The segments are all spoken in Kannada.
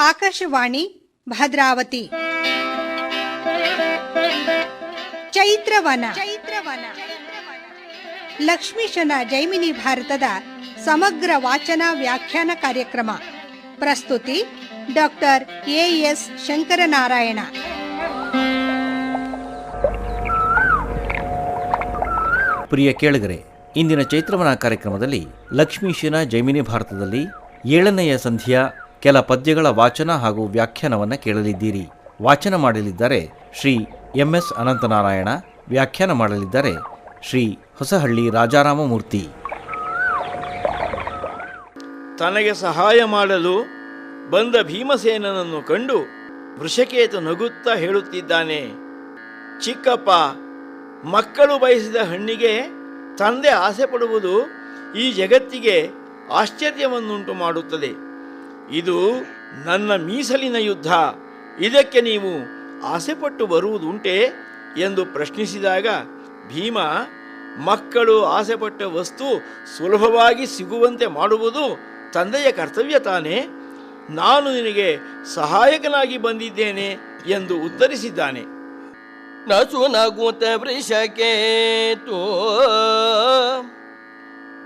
ಆಕಾಶವಾಣಿ ಭದ್ರಾವತಿ. ಚೈತ್ರವನ ಲಕ್ಷ್ಮೀಶನ ಜೈಮಿನಿ ಭಾರತದ ಸಮಗ್ರ ವಾಚನ ವ್ಯಾಖ್ಯಾನ ಕಾರ್ಯಕ್ರಮ. ಪ್ರಸ್ತುತಿ ಡಾಕ್ಟರ್ ಎಎಸ್ ಶಂಕರನಾರಾಯಣ. ಪ್ರಿಯ ಕೇಳುಗರೆ, ಇಂದಿನ ಚೈತ್ರವನ ಕಾರ್ಯಕ್ರಮದಲ್ಲಿ ಲಕ್ಷ್ಮೀಶನ ಜೈಮಿನಿ ಭಾರತದಲ್ಲಿ 7ನೆಯ ಸಂಧಿಯ ಕೆಲ ಪದ್ಯಗಳ ವಾಚನ ಹಾಗೂ ವ್ಯಾಖ್ಯಾನವನ್ನು ಕೇಳಲಿದ್ದೀರಿ. ವಾಚನ ಮಾಡಲಿದ್ದಾರೆ ಶ್ರೀ ಎಂ.ಎಸ್. ಅನಂತನಾರಾಯಣ. ವ್ಯಾಖ್ಯಾನ ಮಾಡಲಿದ್ದಾರೆ ಶ್ರೀ ಹೊಸಹಳ್ಳಿ ರಾಜಾರಾಮಮೂರ್ತಿ. ತನಗೆ ಸಹಾಯ ಮಾಡಲು ಬಂದ ಭೀಮಸೇನನನ್ನು ಕಂಡು ವೃಷಕೇತು ನಗುತ್ತಾ ಹೇಳುತ್ತಿದ್ದಾನೆ, ಚಿಕ್ಕಪ್ಪ, ಮಕ್ಕಳು ಬಯಸಿದ ಹಣ್ಣಿಗೆ ತಂದೆ ಆಸೆ ಪಡುವುದು ಈ ಜಗತ್ತಿಗೆ ಆಶ್ಚರ್ಯವನ್ನುಂಟು ಮಾಡುತ್ತದೆ. ಇದು ನನ್ನ ಮೀಸಲಿನ ಯುದ್ಧ, ಇದಕ್ಕೆ ನೀವು ಆಸೆಪಟ್ಟು ಬರುವುದುಂಟೆ ಎಂದು ಪ್ರಶ್ನಿಸಿದಾಗ ಭೀಮ, ಮಕ್ಕಳು ಆಸೆಪಟ್ಟ ವಸ್ತು ಸುಲಭವಾಗಿ ಸಿಗುವಂತೆ ಮಾಡುವುದು ತಂದೆಯ ಕರ್ತವ್ಯ ತಾನೇ, ನಾನು ನಿನಗೆ ಸಹಾಯಕನಾಗಿ ಬಂದಿದ್ದೇನೆ ಎಂದು ಉತ್ತರಿಸಿದ್ದಾನೆ. ನಸು ನಗುತ ವೃಷಕೇತು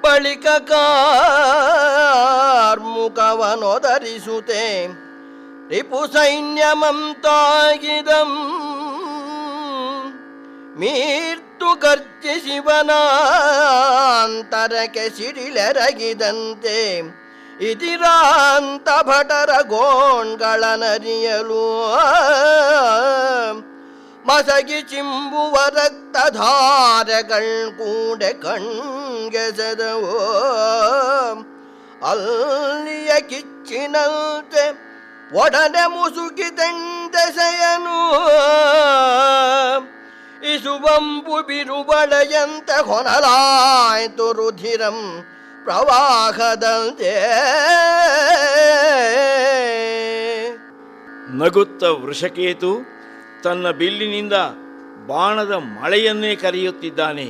ಬಳಿಕ ಕಾರ್ಮುಖವನೊದರಿಸುತ್ತೆ ರಿಪು ಸೈನ್ಯಮಂತಾಗಿದಂ ಮೀರ್ತು ಗರ್ಜಿ ಶಿವನಾಂತರಕ್ಕೆ ಸಿಡಿಲೆರಗಿದಂತೆ ಇದಿರಾಂತ ಭಟರ ಗೋಣ್ಗಳನರಿಯಲು ಮಸಗಿ ಚಿಂಬುವ ರಕ್ತಧಾರೆಗಳ್ ಕೂಡೆ ಕಣ್ಗೆಸೆದವೋ ಅಲ್ಲಿಯ ಕಿಚ್ಚಿನಂತೆ ಒಡನೆ ಮುಸುಕಿದೆಂದೆಸೆಯನು ಇಸುವಂಬು ಬಿರುಬಳೆಯಂತ ಹೊನಲಾಯ್ತು ರುಧಿರಂ ಪ್ರವಾಹದಂತೆ. ನಗುತ್ತ ವೃಷಕೇತು ತನ್ನ ಬಿಲ್ಲಿನಿಂದ ಬಾಣದ ಮಳೆಯನ್ನೇ ಕರೆಯುತ್ತಿದ್ದಾನೆ.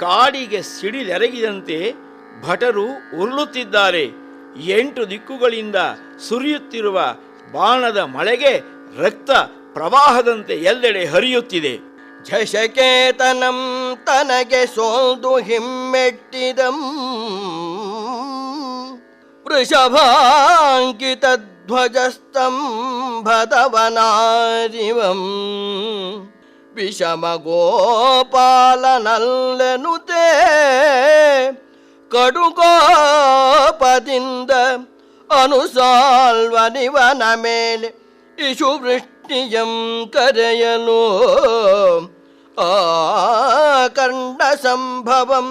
ಕಾಡಿಗೆ ಸಿಡಿಲೆರಗಿದಂತೆ ಭಟರು ಉರುಳುತ್ತಿದ್ದಾರೆ. 8 ದಿಕ್ಕುಗಳಿಂದ ಸುರಿಯುತ್ತಿರುವ ಬಾಣದ ಮಳೆಗೆ ರಕ್ತ ಪ್ರವಾಹದಂತೆ ಎಲ್ಲೆಡೆ ಹರಿಯುತ್ತಿದೆ. ಝಷಕೇತನಂ ತನಗೆ ಸೋಲ್ದು ಹಿಮ್ಮೆಟ್ಟಿದಂ ವೃಷಭಾಂಕಿತ ಧ್ವಜಸ್ತಂಭದವನಾರಿವಂ ವಿಷಮ ಗೋಪಾಲನಲ್ಲೆನುತೆ ಕಡುಗೋಪದಿಂದ ಅನುಸಾಲ್ವನಿವನ ಮೇಲೆ ಇಶುವೃಷ್ಟಿಯಂ ಕರೆಯಲು ಆಕರ್ಣ ಸಂಭವಂ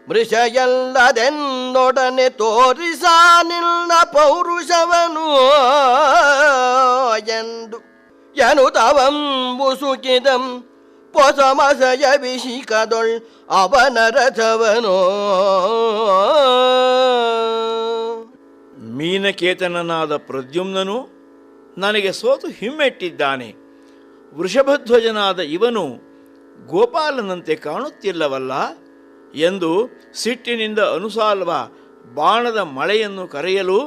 ಮೃಷಯಲ್ಲದೆನ್ನೊಡನೆ ತೋರಿಸಾನಿಲ್ಲ ಪೌರುಷವನು ಎಂದು ಎನುತವಂ ಮುಸುಕಿದಂ ಪೊಸಮಸಯ ವಿಷಿಕದೊಳ್ ಅವನ ರಥವನು. ಮೀನಕೇತನನಾದ ಪ್ರದ್ಯುಮ್ನನು ನನಗೆ ಸೋತು ಹಿಮ್ಮೆಟ್ಟಿದ್ದಾನೆ. ವೃಷಭಧ್ವಜನಾದ ಇವನು ಗೋಪಾಲನಂತೆ ಕಾಣುತ್ತಿಲ್ಲವಲ್ಲ ಎಂದು ಸಿಟ್ಟಿನಿಂದ ಅನುಸಾಲ್ವ ಬಾಣದ ಮಳೆಯನ್ನು ಕರೆಯಲು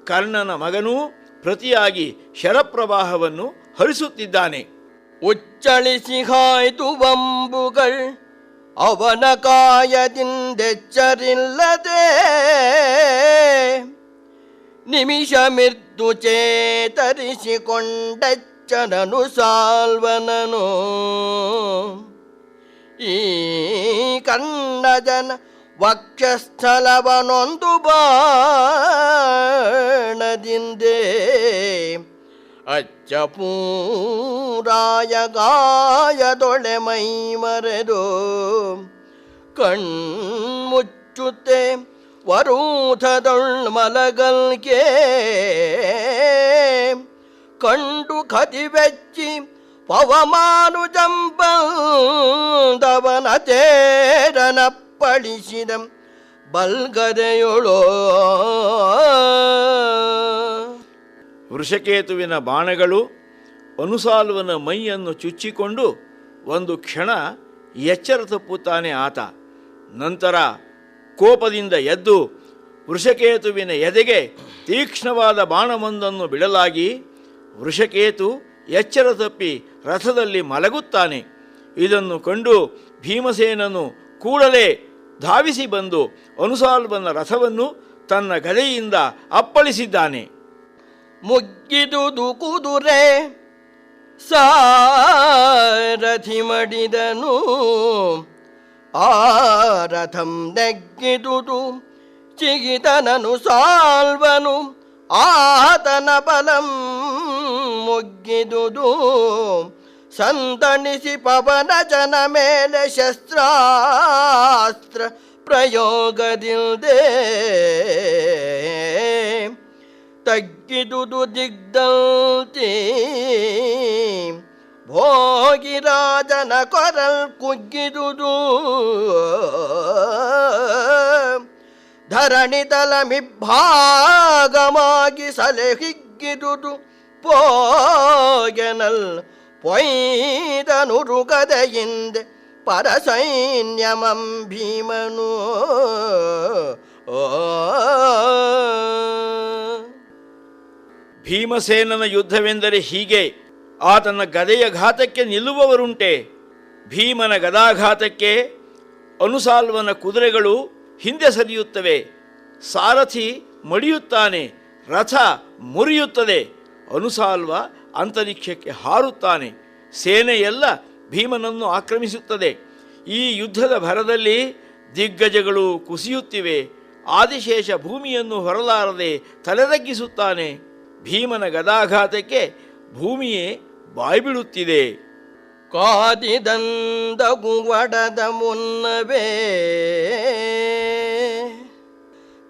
ಕರ್ಣನ ಮಗನೂ ಪ್ರತಿಯಾಗಿ ಶರಪ್ರವಾಹವನ್ನು ಹರಿಸುತ್ತಿದ್ದಾನೆ. ಉಚ್ಚಳಿಸಿ ಹಾಯ್ದು ಬಂಬುಗಳ್ ಅವನ ಕಾಯದಿಂದೆಚ್ಚರಿಲ್ಲದೆ ನಿಮಿಷ ಮಿರ್ದು ಚೇತರಿಸಿಕೊಂಡೆಚ್ಚನನು ಸಾಲ್ವನನು ಈ ಕನ್ನಜನ ವಕ್ಷಸ್ಥಲವನೊಂದು ಬಾಣದಿಂದೆ ಅಚ್ಚ ಪೂರಾಯ ಗಾಯದೊಳೆ ಮೈ ಮರೆದು ಕಣ್ಮುಚ್ಚುತ್ತೆ ವರೂಥದೊಳ್ ಮಲಗಲ್ಗೆ ಕಂಡು ಕದಿವೆಚ್ಚಿ ಪವಮಾನುಜಂಬದವನ ತೇರನಪ್ಪಳಿಸಿದ ಬಲ್ಗದೆಯೊಳೋ. ವೃಷಕೇತುವಿನ ಬಾಣಗಳು ಅನುಸಾಲ್ವನ ಮೈಯನ್ನು ಚುಚ್ಚಿಕೊಂಡು ಒಂದು ಕ್ಷಣ ಎಚ್ಚರ ತಪ್ಪುತ್ತಾನೆ ಆತ. ನಂತರ ಕೋಪದಿಂದ ಎದ್ದು ವೃಷಕೇತುವಿನ ಎದೆಗೆ ತೀಕ್ಷ್ಣವಾದ ಬಾಣವೊಂದನ್ನು ಬಿಡಲಾಗಿ ವೃಷಕೇತು ಎಚ್ಚರ ತಪ್ಪಿ ರಥದಲ್ಲಿ ಮಲಗುತ್ತಾನೆ. ಇದನ್ನು ಕಂಡು ಭೀಮಸೇನನು ಕೂಡಲೇ ಧಾವಿಸಿ ಬಂದು ಅನುಸಾಲ್ವನ ರಥವನ್ನು ತನ್ನ ಗದೆಯಿಂದ ಅಪ್ಪಳಿಸಿದ್ದಾನೆ. ಮುಗ್ಗಿದುದು ಕುದುರೆ ಸಾರಥಿ ಮಡಿದನು, ಆ ರಥಂ ನೆಗ್ಗಿದುದು ಚಿಗಿತನನು ಸಾಲ್ವನು, ಆತನ ಬಲಂ ಮುಗ್ಗಿದುದು ಸಂತಣಿಸಿ ಪವನ ಜನ ಮೇಲೆ ಶಸ್ತ್ರಾಸ್ತ್ರ ಪ್ರಯೋಗದಿಲ್ದೆ ತಗ್ಗಿದುದು ದಿಗ್ಧಂತಿ ಭೋಗಿರಾಜನ ಕೊರಲ್ ಕುಗ್ಗಿದುದು ಧರಣಿ ತಲಮಿಭಾಗಮಾಗಿ ಸಲೆ ಹಿಗ್ಗಿದುದು ಪೋಗೆನಲ್ ಪೊಯ್ದನುರುಗದೆಯಿಂದೆ ಪರಸೈನ್ಯಮಂ ಭೀಮನು. ಭೀಮಸೇನನ ಯುದ್ಧವೆಂದರೆ ಹೀಗೆ. ಆತನ ಗದೆಯ ಘಾತಕ್ಕೆ ನಿಲ್ಲುವವರುಂಟೆ. ಭೀಮನ ಗದಾಘಾತಕ್ಕೆ ಅನುಸಾಲ್ವನ ಕುದುರೆಗಳು ಹಿಂದೆ ಸರಿಯುತ್ತವೆ. ಸಾರಥಿ ಮಡಿಯುತ್ತಾನೆ, ರಥ ಮುರಿಯುತ್ತದೆ. ಅನುಸಾಲ್ವ ಅಂತರಿಕ್ಷಕ್ಕೆ ಹಾರುತ್ತಾನೆ. ಸೇನೆಯೆಲ್ಲ ಭೀಮನನ್ನು ಆಕ್ರಮಿಸುತ್ತದೆ. ಈ ಯುದ್ಧದ ಭರದಲ್ಲಿ ದಿಗ್ಗಜಗಳು ಕುಸಿಯುತ್ತಿವೆ. ಆದಿಶೇಷ ಭೂಮಿಯನ್ನು ಹೊರಲಾರದೆ ತಲೆದಗ್ಗಿಸುತ್ತಾನೆ. ಭೀಮನ ಗದಾಘಾತಕ್ಕೆ ಭೂಮಿಯೇ ಬಾಯ್ಬಿಡುತ್ತಿದೆ. ಕಾದಿದಂದಗುವಡದ ಮುನ್ನವೇ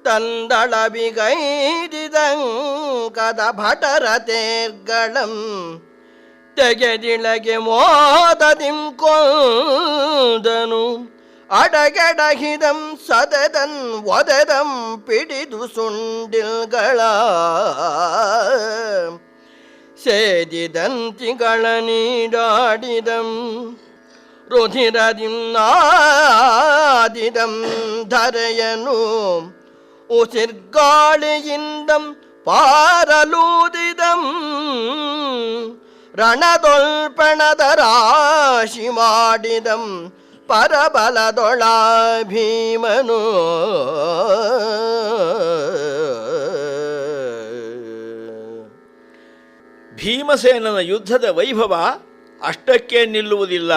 ತಂದಳಬಿಗೈದಿದಂಕದ ಭಟರ ತೇರ್ಗಳಂ ತೆಗೆದಿಳಗೆ ಮೋದದಿಂ ಕೊಂದನು. ಅಡಗೆಡಹಿದಂ ಸದದನ್ ಒದೆದಂ ಪಿಡಿದು ಸುಂಡಿಲ್ಗಳ ಸೇದಿದಂತಿಗಳ ನೀಡಾಡಿದಂ ರುಧಿರದಿಂ ನಾದಿದಂ ಧರೆಯನು ಉಸಿರ್ಗಾಳಿಯಿಂದಂ ಪಾರಲೂದಿದಂ ರಣದೊಲ್ಪಣದ ರಾಶಿ ಮಾಡಿದಂ ಪರಬಲದೊಳ ಭೀಮನು. ಭೀಮಸೇನನ ಯುದ್ಧದ ವೈಭವ ಅಷ್ಟಕ್ಕೆ ನಿಲ್ಲುವುದಿಲ್ಲ.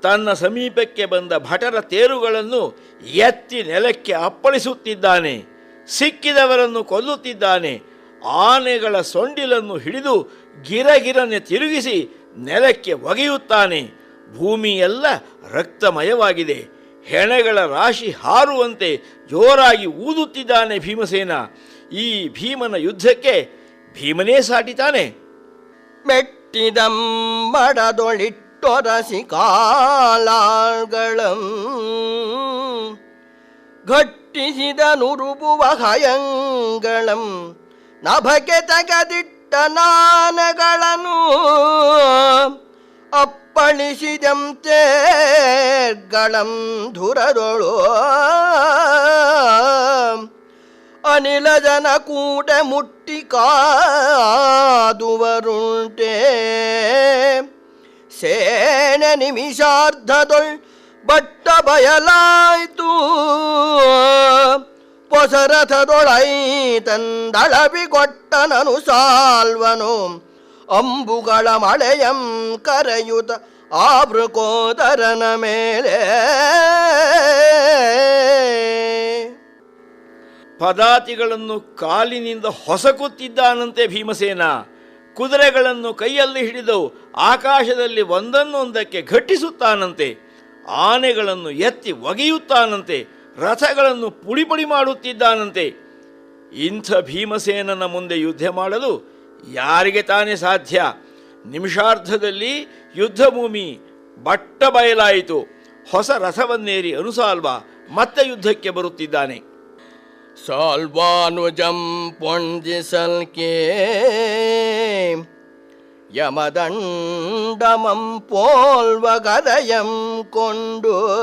ತನ್ನ ಸಮೀಪಕ್ಕೆ ಬಂದ ಭಟರ ತೇರುಗಳನ್ನು ಎತ್ತಿ ನೆಲಕ್ಕೆ ಅಪ್ಪಳಿಸುತ್ತಿದ್ದಾನೆ. ಸಿಕ್ಕಿದವರನ್ನು ಕೊಲ್ಲುತ್ತಿದ್ದಾನೆ. ಆನೆಗಳ ಸೊಂಡಿಲನ್ನು ಹಿಡಿದು ಗಿರಗಿರನೆ ತಿರುಗಿಸಿ ನೆಲಕ್ಕೆ ಒಗೆಯುತ್ತಾನೆ. ಭೂಮಿಯೆಲ್ಲ ರಕ್ತಮಯವಾಗಿದೆ. ಹೆಣಗಳ ರಾಶಿ ಹಾರುವಂತೆ ಜೋರಾಗಿ ಊದುತ್ತಿದ್ದಾನೆ ಭೀಮಸೇನ. ಈ ಭೀಮನ ಯುದ್ಧಕ್ಕೆ ಭೀಮನೇ ಸಾಟಿತಾನೆ. ಮೆಟ್ಟಿದಂ ಮಡದೊಳಿಟ್ಟೊರಸಿ ಕಾಲಾಳ್ಗಳಂ ಘಟ್ಟಿಸಿದ ನುರುಬುವ ಹಯಂಗಳಂ ನಭಗೆ ತೆಗೆದಿಟ್ಟ ನಾನಗಳನ್ನು ಅಪ್ಪಳಿಸಿದಂ ತೇರ್ಗಳಂ ಧುರದೊಳು ಅನಿಲ ಜನ ಕೂಟ ಮುಟ್ಟಿ ಕಾದುವರುಂಟೆ. ಸೇನೆ ನಿಮಿಷಾರ್ಧದೊಳ್ ಬಟ್ಟ ಬಯಲಾಯ್ತು ಪೊಸರಥದೊಳೈತಂದಳವಿ ಕೊಟ್ಟನನು ಸಾಲ್ವನು ಅಂಬುಗಳ ಮಳೆಯಂ ಕರೆಯುತ ಆವೃಕೋದರನ ಮೇಲೆ. ಪದಾತಿಗಳನ್ನು ಕಾಲಿನಿಂದ ಹೊಸಕುತ್ತಿದ್ದಾನಂತೆ ಭೀಮಸೇನ. ಕುದುರೆಗಳನ್ನು ಕೈಯಲ್ಲಿ ಹಿಡಿದು ಆಕಾಶದಲ್ಲಿ ಒಂದನ್ನೊಂದಕ್ಕೆ ಘಟ್ಟಿಸುತ್ತಾನಂತೆ. ಆನೆಗಳನ್ನು ಎತ್ತಿ ಒಗೆಯುತ್ತಾನಂತೆ. ರಥಗಳನ್ನು ಪುಡಿ ಮಾಡುತ್ತಿದ್ದಾನಂತೆ. ಇಂಥ ಭೀಮಸೇನನ ಮುಂದೆ ಯುದ್ಧ ಮಾಡಲು ಯಾರಿಗೆ ತಾನೇ ಸಾಧ್ಯ? ನಿಮಿಷಾರ್ಧದಲ್ಲಿ ಯುದ್ಧ ಭೂಮಿ ಬಟ್ಟ ಬಯಲಾಯಿತು. ಹೊಸ ರಥವನ್ನೇರಿ ಅನುಸಾಲ್ವ ಮತ್ತೆ ಯುದ್ಧಕ್ಕೆ ಬರುತ್ತಿದ್ದಾನೆ. ಸಾಲ್ವಾನುಜಂ ಪೊಂದಿಸಲ್ಕೆ ಯಮದಂಡಮಂ ಪೋಲ್ವ ಗದಯಂ ಕೊಂಡು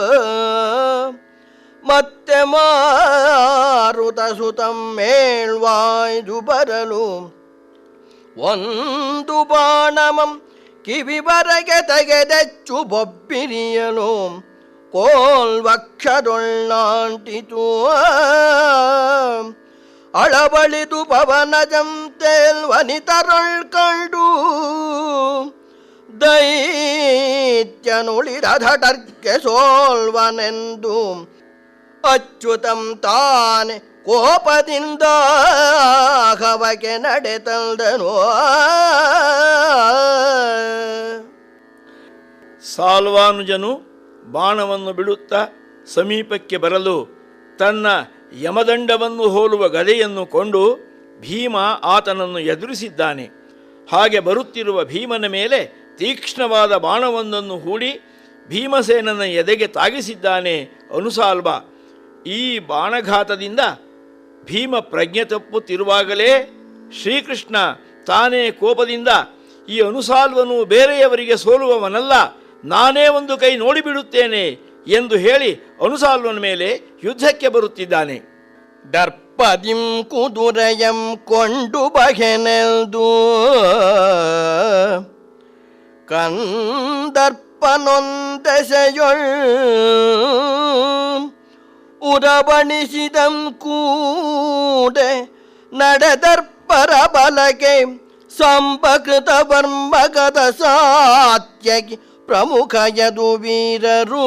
ಮತ್ತೆ ಮಾರು ಮಾರುತ ಸುತಂ ಮೇಳ್ವಾಯ್ದು ಬರಲು ಒಂದು ಬಾಣಮಂ ಕಿವಿವರೆಗೆ ತೆಗೆದೆಚ್ಚು ಬೊಬ್ಬಿರಿಯಲು ಕೋಲ್ವಕ್ಷದೊಳ್ಳಾಂಟಿತು ಅಳಬಳಿದು ಪವನಜಂ ತೇಲ್ವನಿತರೊಳ್ ಕಂಡು ದೈತ್ಯನುಳಿರಧಟರ್ಗೆ ಸೋಲ್ವನೆಂದು ಅಚ್ಯುತಂ ತಾನೆ ಕೋಪದಿಂದ ಹವಕ್ಕೆ ನಡೆತಲ್ದನು. ಸಾಲ್ವಾನುಜನು ಬಾಣವನ್ನು ಬಿಡುತ್ತಾ ಸಮೀಪಕ್ಕೆ ಬರಲು ತನ್ನ ಯಮದಂಡವನ್ನು ಹೋಲುವ ಗದೆಯನ್ನು ಕೊಂಡು ಭೀಮ ಆತನನ್ನು ಎದುರಿಸಿದ್ದಾನೆ. ಹಾಗೆ ಬರುತ್ತಿರುವ ಭೀಮನ ಮೇಲೆ ತೀಕ್ಷ್ಣವಾದ ಬಾಣವೊಂದನ್ನು ಹೂಡಿ ಭೀಮಸೇನನ ಎದೆಗೆ ತಾಗಿಸಿದ್ದಾನೆ ಅನುಸಾಲ್ವ. ಈ ಬಾಣಘಾತದಿಂದ ಭೀಮ ಪ್ರಜ್ಞೆ ತಪ್ಪುತ್ತಿರುವಾಗಲೇ ಶ್ರೀಕೃಷ್ಣ ತಾನೇ ಕೋಪದಿಂದ ಈ ಅನುಸಾಲ್ವನು ಬೇರೆಯವರಿಗೆ ಸೋಲುವವನಲ್ಲ, ನಾನೇ ಒಂದು ಕೈ ನೋಡಿಬಿಡುತ್ತೇನೆ ಎಂದು ಹೇಳಿ ಅನುಸಾಲ್ವನ ಮೇಲೆ ಯುದ್ಧಕ್ಕೆ ಬರುತ್ತಿದ್ದಾನೆ. ದರ್ಪದಿಂ ಕುದುರೆಯಂ ಕೊಂಡು ಬಗೆನೆಲ್ದು ಕಂದರ್ಪನೊಂದೆಸೆಯೊಳ್ ಉರಬಣಿಸಿದಂ ಕೂಡೆ ನಡೆದರ್ಪರ ಬಲಗೆ ಸಂಪಕೃತ ವರ್ಮಗದ ಸಾತ್ಯಗಿ ಪ್ರಮುಖ ಯದುವೀರರು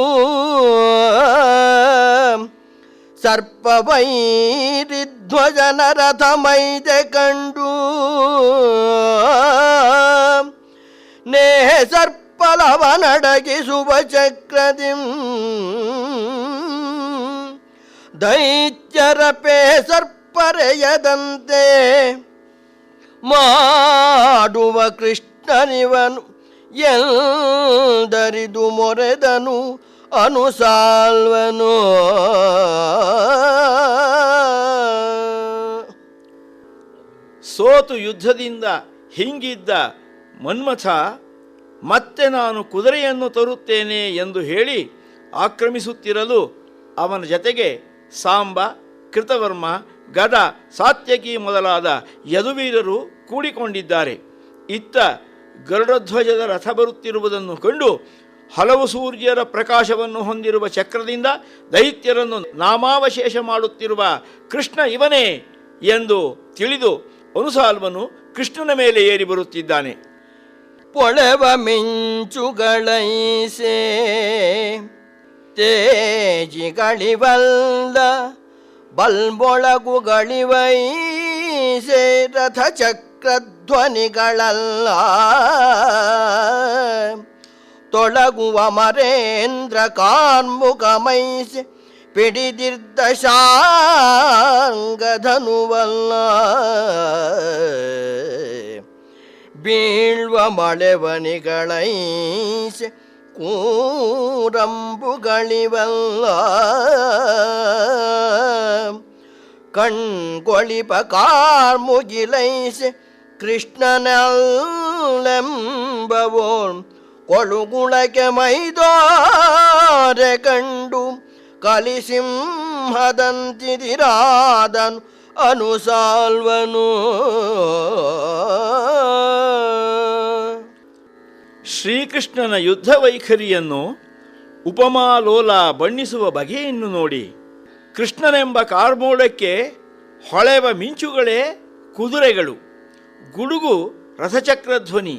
ಸರ್ಪವೈರಿಧ್ವಜನ ರಥ ಮೈದೆ ಕಂಡು ನೇ ಸರ್ಪಲವ ನಡಗಿಸುವ ಚಕ್ರದಿಂ ದೈತ್ಯರ ಪೇ ಸರ್ಪರೆಯದಂತೆ ಮಾಡುವ ಕೃಷ್ಣನಿವನು ಎಂದರಿದು ಮೊರೆದನು ಅನುಸಾಲ್ವನು. ಸೋತು ಯುದ್ಧದಿಂದ ಹಿಂಗಿದ್ದ ಮನ್ಮಥ ಮತ್ತೆ ನಾನು ಕುದುರೆಯನ್ನು ತರುತ್ತೇನೆ ಎಂದು ಹೇಳಿ ಆಕ್ರಮಿಸುತ್ತಿರಲು ಅವನ ಜತೆಗೆ ಸಾಂಬ, ಕೃತವರ್ಮ, ಗದ, ಸಾತ್ಯಕಿ ಮೊದಲಾದ ಯದುವೀರರು ಕೂಡಿಕೊಂಡಿದ್ದಾರೆ. ಇತ್ತ ಗರುಡಧ್ವಜದ ರಥ ಬರುತ್ತಿರುವುದನ್ನು ಕಂಡು ಹಲವು ಸೂರ್ಯರ ಪ್ರಕಾಶವನ್ನು ಹೊಂದಿರುವ ಚಕ್ರದಿಂದ ದೈತ್ಯರನ್ನು ನಾಮಾವಶೇಷ ಮಾಡುತ್ತಿರುವ ಕೃಷ್ಣ ಇವನೇ ಎಂದು ತಿಳಿದು ಅನುಸಾಲ್ವನು ಕೃಷ್ಣನ ಮೇಲೆ ಏರಿ ಬರುತ್ತಿದ್ದಾನೆ. ಪೊಳೆವ ಮಿಂಚುಗಳೈಸೆ ತೇಜಿಗಳಿವಲ್ಲ ಬಲ್ಬೊಳಗುಗಳಿವೈಸೆ ರಥಚಕ್ರಧ್ವನಿಗಳಲ್ಲ ತೊಳಗುವ ಮರೇಂದ್ರ ಕಾರ್ಮುಕಮೈಸೆ ಪಿಡಿದಿರ್ದ ಶಾಂಗಧನುವಲ್ಲ ಬೀಳ್ವ ಮಳೆವನಿಗಳೈಸೆ ಕೂರಂಬುಗಳಿವಲ್ಲ ಕಣ್ಗೊಳಿಪ ಕಾರ್ಮುಗಿಲೈಸೆ ಕೃಷ್ಣನೆಲ್ಲೆಂಬವೋಳ್ ಕೊಳುಗುಳಕ್ಕೆ ಮೈದೋರೆ ಕಂಡು ಕಲಿಸಿಂಹದಂತಿದಿರಾದನು ಅನುಸಾಲ್ವನು. ಶ್ರೀಕೃಷ್ಣನ ಯುದ್ಧ ವೈಖರಿಯನ್ನು ಉಪಮಾಲೋಲ ಬಣ್ಣಿಸುವ ಬಗೆಯನ್ನು ನೋಡಿ. ಕೃಷ್ಣನೆಂಬ ಕಾರ್ಮೋಳಕ್ಕೆ ಹೊಳೆವ ಮಿಂಚುಗಳೇ ಕುದುರೆಗಳು, ಗುಡುಗು ರಥಚಕ್ರಧ್ವನಿ,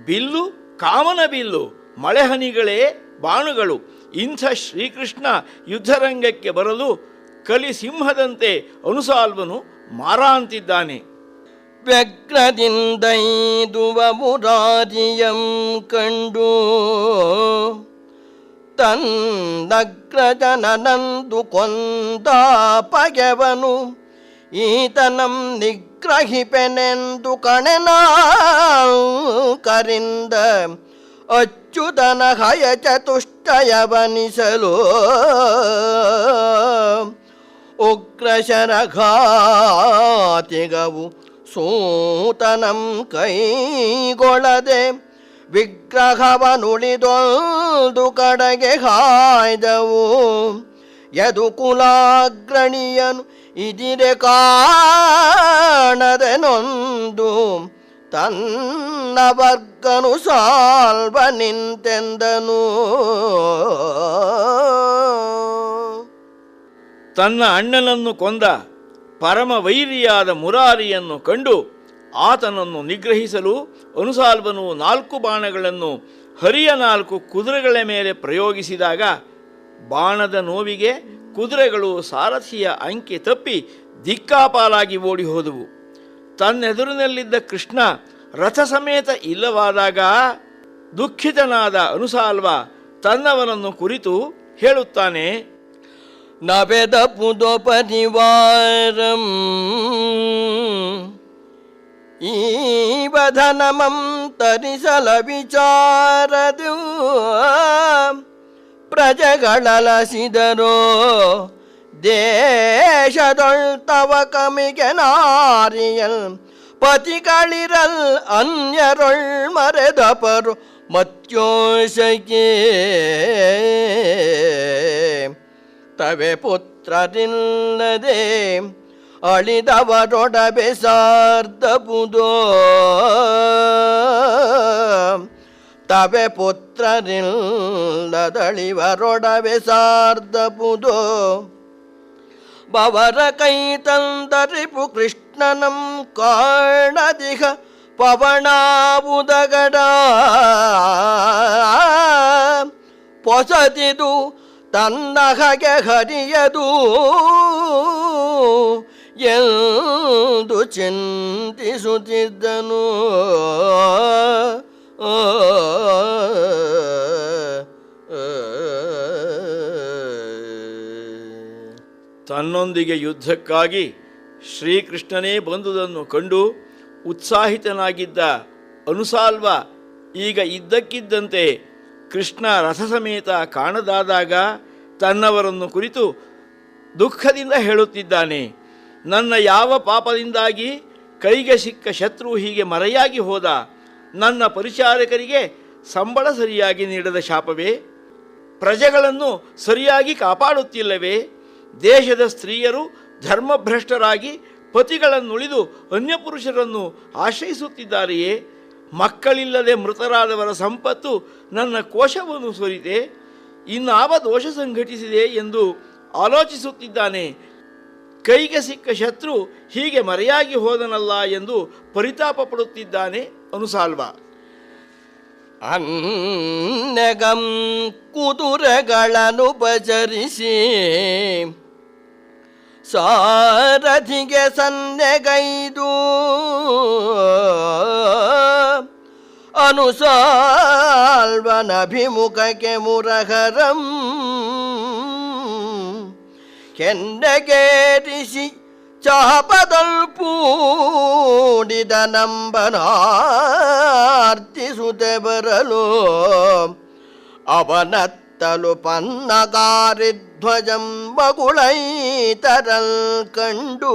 ಬಿಲ್ಲು ಕಾಮನ ಬಿಲ್ಲು, ಮಳೆಹನಿಗಳೇ ಬಾಣುಗಳು. ಇಂಥ ಶ್ರೀಕೃಷ್ಣ ಯುದ್ಧರಂಗಕ್ಕೆ ಬರಲು ಕಲಿಸಿಂಹದಂತೆ ಅನುಸಾಲ್ವನು ಮಾರಾಂತಿದ್ದಾನೆ. ವ್ಯಗ್ರದಿಂದೈದುವ ಮುರಾರಿಯಂ ಕಂಡು ತಂದಗ್ರಜನನಂದು ಕೊಂದ ಪಗೆವನು ಈತನಂ ನಿಗ್ರಹಿಪೆನೆಂದು ಕಣೆನ ಕರಿಂದ ಅಚ್ಯುತನ ಹಯ ಚತುಷ್ಟಯವನಿಸಲು ಉಗ್ರಶರಘಾತಿಗವು ಸೂತನಂ ಕೈಗೊಳ್ಳದೆ ವಿಗ್ರಹವನುಳಿದೊಂದು ಕಡೆಗೆ ಹಾಯ್ದವು. ಯದುಕುಲಾಗ್ರಣಿಯನು ಇದಿರೆ ಕಾಣದೆ ನೊಂದು ತನ್ನ ವರ್ಗನು ಸಾಲ್ವ ನಿಂತೆಂದನು. ತನ್ನ ಅಣ್ಣನನ್ನು ಕೊಂದ ಪರಮ ವೈರಿಯಾದ ಮುರಾರಿಯನ್ನು ಕಂಡು ಆತನನ್ನು ನಿಗ್ರಹಿಸಲು ಅನುಸಾಲ್ವನು 4 ಬಾಣಗಳನ್ನು ಹರಿಯ 4 ಕುದುರೆಗಳ ಮೇಲೆ ಪ್ರಯೋಗಿಸಿದಾಗ ಬಾಣದ ನೋವಿಗೆ ಕುದುರೆಗಳು ಸಾರಥಿಯ ಅಂಕೆ ತಪ್ಪಿ ದಿಕ್ಕಾಪಾಲಾಗಿ ಓಡಿ ಹೋದವು. ತನ್ನೆದುರಿನಲ್ಲಿದ್ದ ಕೃಷ್ಣ ರಥ ಸಮೇತ ಇಲ್ಲವಾದಾಗ ದುಃಖಿತನಾದ ಅನುಸಾಲ್ವ ತನ್ನವನನ್ನು ಕುರಿತು ಹೇಳುತ್ತಾನೆ. ನವೆದ ಪುದೋಪನಿವಾರಂ ಈ ವಧನಮಂ ತರಿಸಲ ವಿಚಾರದು ಪ್ರಜೆಗಳಲಸಿದರೋ ದೇಶದೊಳ್ತವ ಕಮಿಗೆ ನಾರಿಯಲ್ ಪತಿಗಳಿರಲ್ ಅನ್ಯರೊಳ್ ಮರೆದಪರು ಮತ್ಯೋಷಕ್ಕೆ ತವೆ ಪುತ್ರರಿಲ್ಲದೆ ಅಳಿದವರೊಡಬೆ ಸಾರ್ಧಪುದೋ ತವೆ ಪುತ್ರರಿಲ್ಲದಳಿವರೊಡಬೆ ಸಾರ್ಧಪುದೋ ಬವರ ಕೈ ತಂದರಿಪು ಕೃಷ್ಣನಂ ಕಾಣದಿಹ ಪವಣಾವುದಗಡ ಪೊಸದಿದು ತನ್ನ ಹಗೆ ಹರಿಯದು ಎಂದು ಚಿಂತಿಸುತ್ತಿದ್ದನು. ತನ್ನೊಂದಿಗೆ ಯುದ್ಧಕ್ಕಾಗಿ ಶ್ರೀಕೃಷ್ಣನೇ ಬಂದುದನ್ನು ಕಂಡು ಉತ್ಸಾಹಿತನಾಗಿದ್ದ ಅನುಸಾಲ್ವ ಈಗ ಇದ್ದಕ್ಕಿದ್ದಂತೆ ಕೃಷ್ಣ ರಥ ಸಮೇತ ಕಾಣದಾದಾಗ ತನ್ನವರನ್ನು ಕುರಿತು ದುಃಖದಿಂದ ಹೇಳುತ್ತಿದ್ದಾನೆ. ನನ್ನ ಯಾವ ಪಾಪದಿಂದಾಗಿ ಕೈಗೆ ಸಿಕ್ಕ ಶತ್ರು ಹೀಗೆ ಮರೆಯಾಗಿ ಹೋದ? ನನ್ನ ಪರಿಚಾರಕರಿಗೆ ಸಂಬಳ ಸರಿಯಾಗಿ ನೀಡದ ಶಾಪವೇ? ಪ್ರಜೆಗಳನ್ನು ಸರಿಯಾಗಿ ಕಾಪಾಡುತ್ತಿಲ್ಲವೇ? ದೇಶದ ಸ್ತ್ರೀಯರು ಧರ್ಮಭ್ರಷ್ಟರಾಗಿ ಪತಿಗಳನ್ನುಳಿದು ಅನ್ಯಪುರುಷರನ್ನು ಆಶ್ರಯಿಸುತ್ತಿದ್ದಾರೆಯೇ? ಮಕ್ಕಳಿಲ್ಲದೆ ಮೃತರಾದವರ ಸಂಪತ್ತು ನನ್ನ ಕೋಶವನ್ನು ಸುರಿತೆ. ಇನ್ನಾವ ದೋಷ ಸಂಘಟಿಸಿದೆ ಎಂದು ಆಲೋಚಿಸುತ್ತಿದ್ದಾನೆ. ಕೈಗೆ ಸಿಕ್ಕ ಶತ್ರು ಹೀಗೆ ಮರೆಯಾಗಿ ಹೋದನಲ್ಲ ಎಂದು ಪರಿತಾಪ ಪಡುತ್ತಿದ್ದಾನೆ ಅನುಸಾಲ್ವ. ಅನ್ನಗಂ ಕುದುರೆಗಳನ್ನು ಉಪಚರಿಸಿ ಸಾರಥಿಗೆ ಸನ್ನೆಗೈದು ಅನುಸಾಲ್ವನಭಿಮುಖಕ್ಕೆ ಮುರಹರಂ ಕೆನ್ನೆಗೇರಿಸಿ ಚಾಪದಲ್ಪೂಡಿದ ನಂಬನಾರ್ತಿಸುತ್ತೆ ಬರಲು ಅವನತ್ತಲು ಪನ್ನಗಾರಿಧ್ವಜಂ ಮಗುಳೈತರಲ್ ಕಂಡು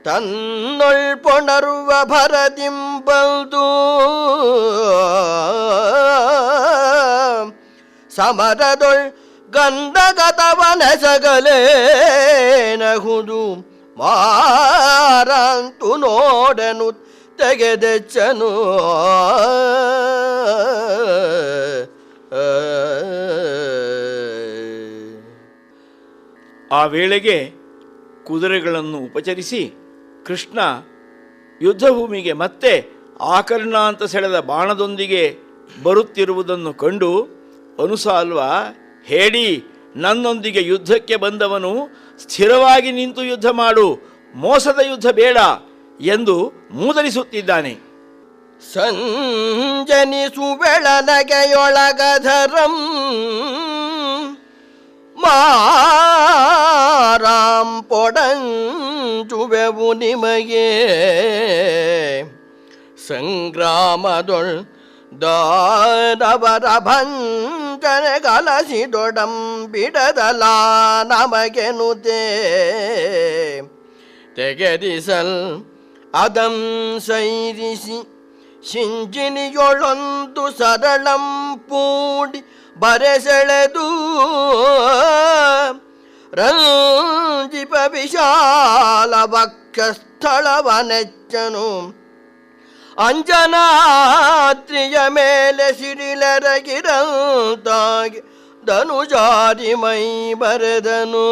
ತನ್ನೊಳ್ಪೊಣರುವ ಭರದಿಂಬಲ್ದು ಸಮರದೊಳ್ ಗಂಧಗತವನೆಸಗಲೇ ನಹುದು ಮಾರಂತು ನೋಡನು ತೆಗೆದೆಚ್ಚನು. ಆ ವೇಳೆಗೆ ಕುದುರೆಗಳನ್ನು ಉಪಚರಿಸಿ ಕೃಷ್ಣ ಯುದ್ಧಭೂಮಿಗೆ ಮತ್ತೆ ಆಕರ್ಣ ಅಂತ ಸೆಳೆದ ಬಾಣದೊಂದಿಗೆ ಬರುತ್ತಿರುವುದನ್ನು ಕಂಡು ಅನುಸಾಲ್ವ, ಹೇಳಿ, ನನ್ನೊಂದಿಗೆ ಯುದ್ಧಕ್ಕೆ ಬಂದವನು ಸ್ಥಿರವಾಗಿ ನಿಂತು ಯುದ್ಧ ಮಾಡು, ಮೋಸದ ಯುದ್ಧ ಬೇಡ ಎಂದು ಮೂದಲಿಸುತ್ತಿದ್ದಾನೆ. ಸಂಜನಿಸುವೆಳನಗೆಯೊಳಗಧರಂ ಮಾರಾಂ ಪೊಡಂಚುವೆವು ನಿಮಗೆ ಸಂಗ್ರಾಮದೊಳ್ ದಾನವರ ಭಂಜನೆ ಕಲಸಿದೊಡಂ ಬಿಡದಲ ನಮಗೆನುತೆ ತೆಗೆದಿಸಲ್ ಅದಂ ಸೈರಿಸಿ ಶಿಂಜಿನಿಯೊಳೊಂದು ಸರಳಂ ಪೂಡಿ ಬರೆಸೆಳೆದು ರಂಜಿಪ ವಿಶಾಲ ವಕ್ಷಸ್ಥಳವನೆಚ್ಚನು ಅಂಜನಾದ್ರಿಯ ಮೇಲೆ ಸಿಡಿಲೆರಗಿರಂತಾಗಿ ಧನುಜಾರಿ ಮೈ ಬರೆದನು.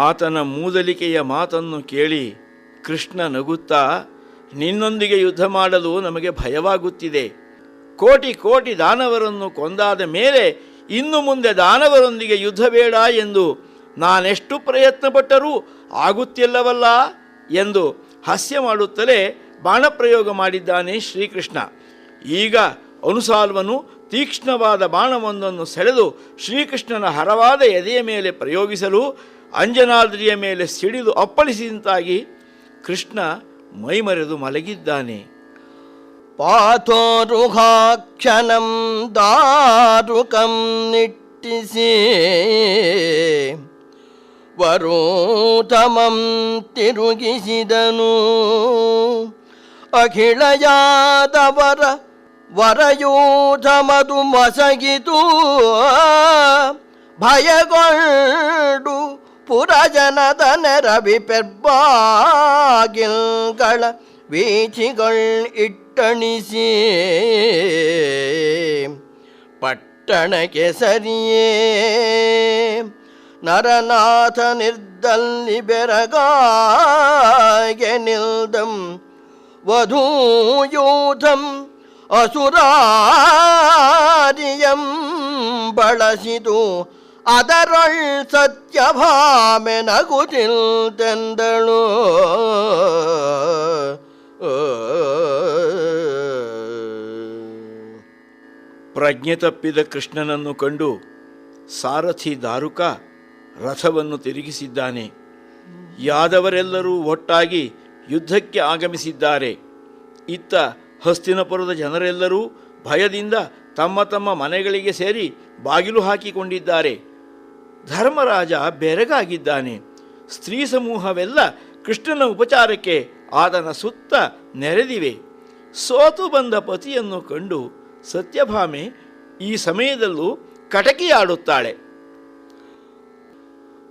ಆತನ ಮೂದಲಿಕೆಯ ಮಾತನ್ನು ಕೇಳಿ ಕೃಷ್ಣ ನಗುತ್ತಾ, ನಿನ್ನೊಂದಿಗೆ ಯುದ್ಧ ಮಾಡಲು ನಮಗೆ ಭಯವಾಗುತ್ತಿದೆ. ಕೋಟಿ ಕೋಟಿ ದಾನವರನ್ನು ಕೊಂದಾದ ಮೇಲೆ ಇನ್ನು ಮುಂದೆ ದಾನವರೊಂದಿಗೆ ಯುದ್ಧ ಬೇಡ ಎಂದು ನಾನೆಷ್ಟು ಪ್ರಯತ್ನಪಟ್ಟರೂ ಆಗುತ್ತಿಲ್ಲವಲ್ಲ ಎಂದು ಹಾಸ್ಯ ಮಾಡುತ್ತಲೇ ಬಾಣಪ್ರಯೋಗ ಮಾಡಿದ್ದಾನೆ ಶ್ರೀಕೃಷ್ಣ. ಈಗ ಅನುಸಾಲ್ವನು ತೀಕ್ಷ್ಣವಾದ ಬಾಣವೊಂದನ್ನು ಸೆಳೆದು ಶ್ರೀಕೃಷ್ಣನ ಹರವಾದ ಎದೆಯ ಮೇಲೆ ಪ್ರಯೋಗಿಸಲು ಅಂಜನಾದ್ರಿಯ ಮೇಲೆ ಸಿಡಿದು ಅಪ್ಪಳಿಸಿದಂತಾಗಿ ಕೃಷ್ಣ ಮೈಮರೆದು ಮಲಗಿದ್ದಾನೆ. ಪಾಥೋರುಹಾಕ್ಷಣಂ ದಾರುಕಂ ನಿಟ್ಟಿಸಿ ವರೋತಮಂ ತಿರುಗಿಸಿದನು. ಅಖಿಳಯಾದವರ ವರಯೂಥಮದು ಮಸಗಿತು. ಭಯಗೊಂಡು ಪುರಜನದ ನೆರವಿ ಪೆರ್ಬಾಗಿಲ್ಗಳ ವೀಚಿಗಳ್ ಇಟ್ಟಣಿಸಿ ಪಟ್ಟಣಕ್ಕೆ ಸರಿಯೇ ನರನಾಥ ನಿರ್ದಲ್ಲಿ ಬೆರಗಾಗೆ ನಿಲ್ದಂ ವಧೂಯೂಥಂ ಅಸುರಾರಿಯಂ ಬಳಸಿತು. ಅದರೊಳ್ ಸತ್ಯಭಾಮೆ ನಗುತ್ತಿಲ್ತೆಂದಳು. ಪ್ರಜ್ಞೆ ತಪ್ಪಿದ ಕೃಷ್ಣನನ್ನು ಕಂಡು ಸಾರಥಿ ದಾರುಕ ರಥವನ್ನು ತಿರುಗಿಸಿದ್ದಾನೆ. ಯಾದವರೆಲ್ಲರೂ ಒಟ್ಟಾಗಿ ಯುದ್ಧಕ್ಕೆ ಆಗಮಿಸಿದ್ದಾರೆ. ಇತ್ತ ಹಸ್ತಿನಪುರದ ಜನರೆಲ್ಲರೂ ಭಯದಿಂದ ತಮ್ಮ ತಮ್ಮ ಮನೆಗಳಿಗೆ ಸೇರಿ ಬಾಗಿಲು ಹಾಕಿಕೊಂಡಿದ್ದಾರೆ. ಧರ್ಮರಾಜ ಬೆರಗಾಗಿದ್ದಾನೆ. ಸ್ತ್ರೀ ಸಮೂಹವೆಲ್ಲ ಕೃಷ್ಣನ ಉಪಚಾರಕ್ಕೆ ಆತನ ಸುತ್ತ ನೆರೆದಿವೆ. ಸೋತು ಬಂದ ಪತಿಯನ್ನು ಕಂಡು ಸತ್ಯಭಾಮೆ ಈ ಸಮಯದಲ್ಲೂ ಕಟಕಿಯಾಡುತ್ತಾಳೆ.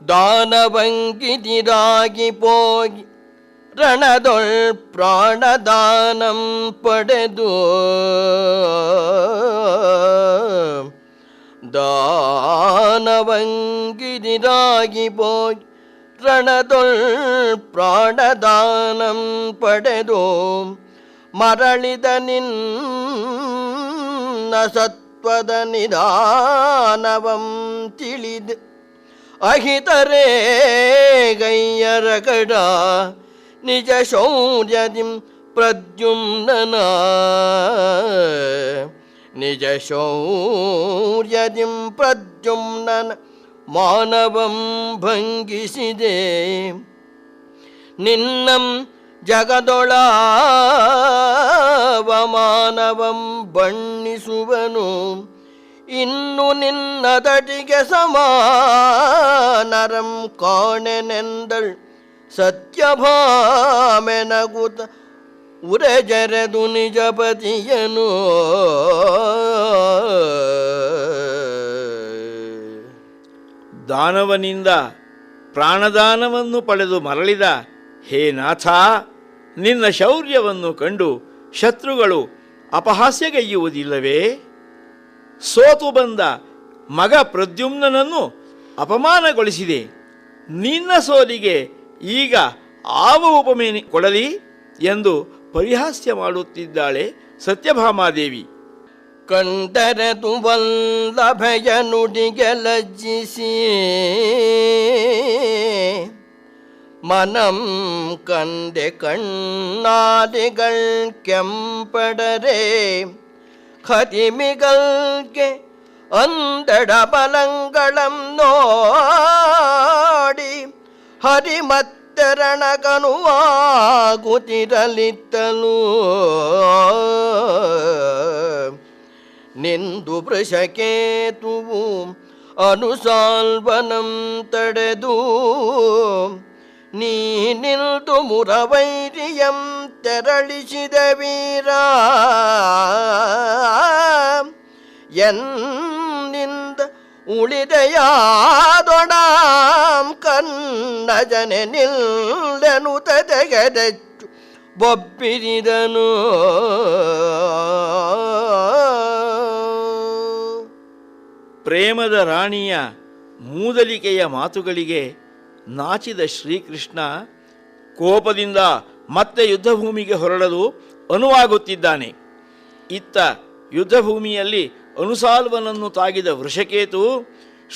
ದಾನವಂಗಿದಿರಾಗಿ ಪೋಗಿ ರಣದೊಳ್ ಪ್ರಾಣದಾನಂ ಪಡೆದು ದಾನವಂಗಿದಿರಾಗಿ ಪೋಗಿ ರಣದೊಳ್ ಪ್ರಾಣದಾನಂ ಪಡೆದು ಮರಳಿದ ನಿನ್ನ ಸತ್ವದ ನಿಧಾನವಂ ತಿಳಿದು ಅಹಿತರೇ ಗೈಯರ ಕಡ ನಿಜ ಶೌರ್ಯದಿಂ ಪ್ರದ್ಯುಮ್ನನ ನಿಜ ಶೌರ್ಯದಿಂ ಪ್ರದ್ಯುಮ್ನನ ಮಾನವಂ ಭಂಗಿಸಿದೆ. ನಿನ್ನಂ ಜಗದೊಳಾವಮಾನವಂ ಬಣ್ಣಿಸುವನು. ಇನ್ನು ನಿನ್ನದಟಿಗೆ ಸಮಾನರಂ ಕಾಣೆನೆಂದಳ್ ಸತ್ಯಭಾಮೆ ನಗುತ ಉರೆಜರೆದು ನಿಜಪತಿಯನು. ದಾನವನಿಂದ ಪ್ರಾಣದಾನವನ್ನು ಪಡೆದು ಮರಳಿದ ಹೇ ನಾಥ, ನಿನ್ನ ಶೌರ್ಯವನ್ನು ಕಂಡು ಶತ್ರುಗಳು ಅಪಹಾಸ್ಯಗೈಯುವುದಿಲ್ಲವೇ? ಸೋತು ಬಂದ ಮಗ ಪ್ರದ್ಯುಮ್ನನನ್ನು ಅಪಮಾನಗೊಳಿಸಿದೆ. ನಿನ್ನ ಸೋಲಿಗೆ ಈಗ ಆವ ಉಪಮೆ ಕೊಡಲಿ ಎಂದು ಪರಿಹಾಸ್ಯ ಮಾಡುತ್ತಿದ್ದಾಳೆ ಸತ್ಯಭಾಮಾದೇವಿ. ಕಂಡರೆತು ವಲ್ಲಭಯ ನುಡಿಗೆ ಲಜ್ಜಿಸಿ ಮನಂ ಕಂಡೆ ಕಣ್ಣಾಲಿಗಳ್ ಕೆಂಪಡರೆ ಖತಿಮಿಗಲ್ಗೆ ಅಂದಡ ಬಲಂಗಳಂ ನೋಡಿ ಹರಿಮತ್ತರಣಕನುವಾಗುತ್ತಿರಲಿತ್ತಲು. ನಿಂದು ವೃಷಕೇತುವು ಅನುಸಾಲ್ವನಂ ತಡೆದು ನೀ ನಿಲ್ದು ಮುರವೈರಿಯಂ ತೆರಳಿಸಿದ ವೀರ. ಎನ್ನಿಂದ ಉಳಿದೆಯಾದೊಡಾಂ ಕನ್ನಜನೆ ನಿಲ್ದನು ತೆಗೆದೆಚ್ಚು ಬೊಬ್ಬಿರಿದನು. ಪ್ರೇಮದ ರಾಣಿಯ ಮೂದಲಿಕೆಯ ಮಾತುಗಳಿಗೆ ನಾಚಿದ ಶ್ರೀಕೃಷ್ಣ ಕೋಪದಿಂದ ಮತ್ತೆ ಯುದ್ಧಭೂಮಿಗೆ ಹೊರಡಲು ಅನುವಾಗುತ್ತಿದ್ದಾನೆ. ಇತ್ತ ಯುದ್ಧಭೂಮಿಯಲ್ಲಿ ಅನುಸಾಲ್ವನನ್ನು ತಾಗಿದ ವೃಷಕೇತು,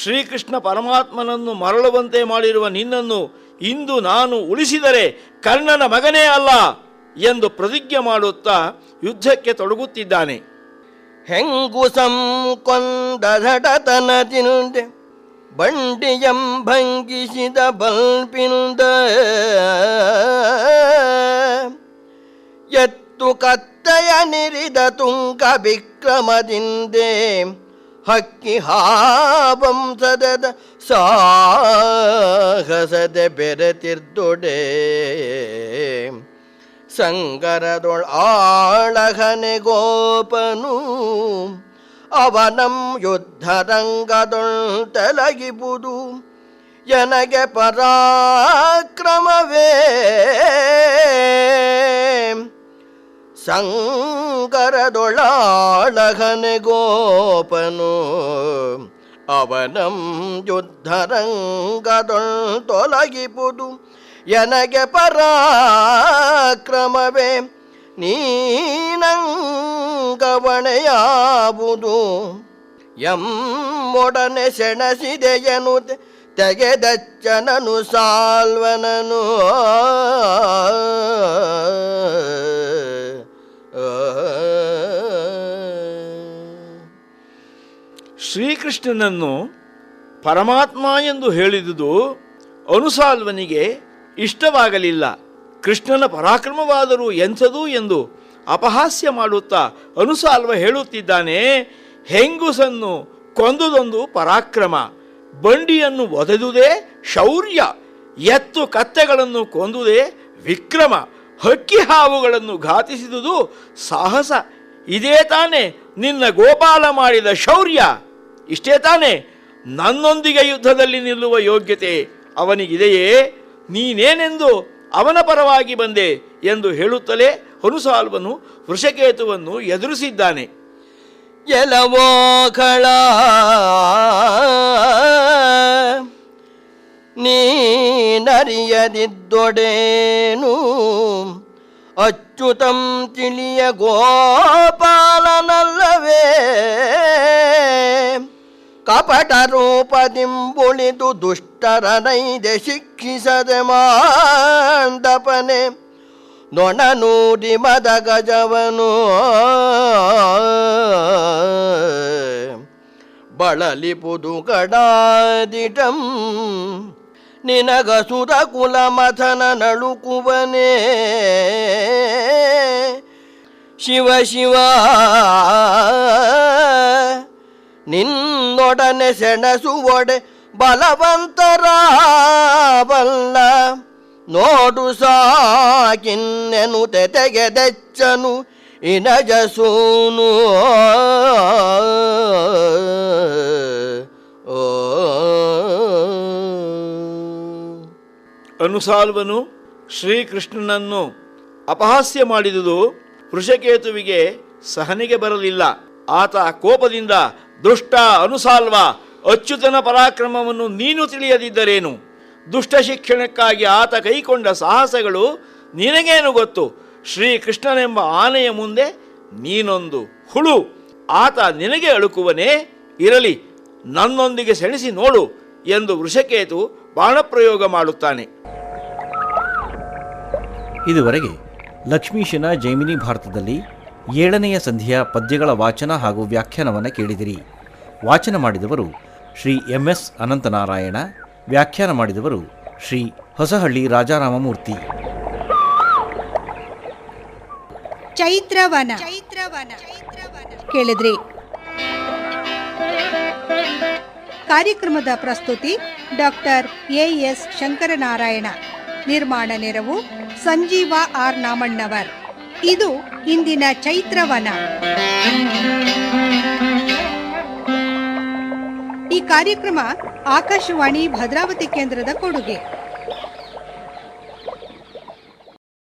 ಶ್ರೀಕೃಷ್ಣ ಪರಮಾತ್ಮನನ್ನು ಮರಳುವಂತೆ ಮಾಡಿರುವ ನಿನ್ನನ್ನು ಇಂದು ನಾನು ಉಳಿಸಿದರೆ ಕರ್ಣನ ಮಗನೇ ಅಲ್ಲ ಎಂದು ಪ್ರತಿಜ್ಞೆ ಮಾಡುತ್ತಾ ಯುದ್ಧಕ್ಕೆ ತೊಡಗುತ್ತಿದ್ದಾನೆ. ಹೆಂಗುಸಂ ಕೊಂದಡತನದಿಂದೆ ಬಂಡಿಯಂ ಭಂಗಿಸಿದ ಬಲ್ಪಿಂದ ಎತ್ತು ಕತ್ತೆಯ ನಿರಿದ ತುಂಗ ವಿಕ್ರಮದಿಂದೆ ಹಕ್ಕಿ ಹಾವಂಸದ ಸಾಹಸದೆ ಬೆರೆತಿರ್ದೊಡೆ ಸಂಗರದೊಳ್ ಆಳಗನೆ ಗೋಪನು ಅವನಂ ಯುದ್ಧರಂಗದೊಳ್ ತೆಲಗಿಬುದು ಎನಗೆ ಪರಾಕ್ರಮವೇ ಸಂಗರದೊಳಾಳಗನೆ ಗೋಪನು ಅವನಂ ಯುದ್ಧರಂಗದೊಳ್ ತೊಲಗಿಬುದು ಎನಗೆ ಪರಾಕ್ರಮವೇ ನೀನಂಗವಣೆಯಾವುದು ಎಮ್ಮೊಡನೆ ಸೆಣಸಿದೆಯನು ತೆಗೆದಚ್ಚನನು ಸಾಲ್ವನನು. ಶ್ರೀಕೃಷ್ಣನನ್ನು ಪರಮಾತ್ಮ ಎಂದು ಹೇಳಿದುದು ಅನುಸಾಲ್ವನಿಗೆ ಇಷ್ಟವಾಗಲಿಲ್ಲ. ಕೃಷ್ಣನ ಪರಾಕ್ರಮವಾದರೂ ಎಂಥದು ಎಂದು ಅಪಹಾಸ್ಯ ಮಾಡುತ್ತಾ ಅನುಸಾಲ್ವ ಹೇಳುತ್ತಿದ್ದಾನೆ, ಹೆಂಗುಸನ್ನು ಕೊಂದುದೊಂದು ಪರಾಕ್ರಮ, ಬಂಡಿಯನ್ನು ಒದೆದುದೇ ಶೌರ್ಯ, ಎತ್ತು ಕತ್ತೆಗಳನ್ನು ಕೊಂದುದೇ ವಿಕ್ರಮ, ಹಕ್ಕಿ ಹಾವುಗಳನ್ನು ಘಾತಿಸಿದುದು ಸಾಹಸ. ಇದೇ ತಾನೇ ನಿನ್ನ ಗೋಪಾಲ ಮಾಡಿದ ಶೌರ್ಯ, ಇಷ್ಟೇ ತಾನೇ ನನ್ನೊಂದಿಗೆ ಯುದ್ಧದಲ್ಲಿ ನಿಲ್ಲುವ ಯೋಗ್ಯತೆ ಅವನಿಗಿದೆಯೇ? ನೀನೇನೆಂದು ಅವನ ಪರವಾಗಿ ಬಂದೆ ಎಂದು ಹೇಳುತ್ತಲೇ ಅನುಸಾಲ್ವನು ವೃಷಕೇತುವನ್ನು ಎದುರಿಸಿದ್ದಾನೆ. ಎಲವೋಗಳ ನೀನರಿಯದಿದ್ದೊಡೇನು ಅಚ್ಯುತಂ ತಿಳಿಯ ಗೋಪಾಲನಲ್ಲವೇ ಕಪಟ ರೂಪದಿಂಬುಳಿದು ದುಷ್ಟರ ನೈದೆ ಶಿಕ್ಷಿಸದೆ ಮಾಂಡಪನೆ ನೊಣನೂರಿ ಮದ ಗಜವನು ಬಳಲಿಪುದು ಗಡಾದಿಟಂ ನಿನಗಸುರ ಕುಲ ಮಥನ ನಳುಕುವನೇ ಶಿವ ಶಿವ ನಿನ್ನೊಡನೆ ಸೆಣಸುವೊಡೆ ಬಲವಂತರಾವಲ್ಲ ನೋಡು ಸಾಕಿನ್ನೆನು ತೆಗೆದೆಚ್ಚನು ಇನಜಸೂನು. ಅನುಸಾಲ್ವನು ಶ್ರೀಕೃಷ್ಣನನ್ನು ಅಪಹಾಸ್ಯ ಮಾಡಿದುದು ವೃಷಕೇತುವಿಗೆ ಸಹನೆಗೆ ಬರಲಿಲ್ಲ. ಆತ ಕೋಪದಿಂದ, ದುಷ್ಟ ಅನುಸಾಲ್ವ, ಅಚ್ಯುತನ ಪರಾಕ್ರಮವನ್ನು ನೀನು ತಿಳಿಯದಿದ್ದರೇನು? ದುಷ್ಟ ಶಿಕ್ಷಣಕ್ಕಾಗಿ ಆತ ಕೈಕೊಂಡ ಸಾಹಸಗಳು ನಿನಗೇನು ಗೊತ್ತು? ಶ್ರೀಕೃಷ್ಣನೆಂಬ ಆನೆಯ ಮುಂದೆ ನೀನೊಂದು ಹುಳು. ಆತ ನಿನಗೆ ಅಳುಕುವನೇ? ಇರಲಿ, ನನ್ನೊಂದಿಗೆ ಸೆಣಸಿ ನೋಡು ಎಂದು ವೃಷಕೇತು ಬಾಣಪ್ರಯೋಗ ಮಾಡುತ್ತಾನೆ. ಇದುವರೆಗೆ ಲಕ್ಷ್ಮೀಶನ ಜೈಮಿನಿ ಭಾರತದಲ್ಲಿ 7ನೆಯ ಸಂಧಿಯ ಪದ್ಯಗಳ ವಾಚನ ಹಾಗೂ ವ್ಯಾಖ್ಯಾನವನ್ನು ಕೇಳಿದಿರಿ. ವಾಚನ ಮಾಡಿದವರು ಶ್ರೀ MS ಅನಂತನಾರಾಯಣ, ವ್ಯಾಖ್ಯಾನ ಮಾಡಿದವರು ಶ್ರೀ ಹೊಸಹಳ್ಳಿ ರಾಜಾರಾಮಮೂರ್ತಿ. ಚೈತ್ರವನ ಕೇಳಿದ್ರಿ. ಕಾರ್ಯಕ್ರಮದ ಪ್ರಸ್ತುತಿ ಡಾಕ್ಟರ್ AS ಶಂಕರನಾರಾಯಣ. ನಿರ್ಮಾಣ ನೆರವು ಸಂಜೀವ R ನಾಮಣ್ಣವರ್. ಇದು ಇಂದಿನ ಚೈತ್ರವನ. ಈ ಕಾರ್ಯಕ್ರಮ ಆಕಾಶವಾಣಿ ಭದ್ರಾವತಿ ಕೇಂದ್ರದ ಕೊಡುಗೆ.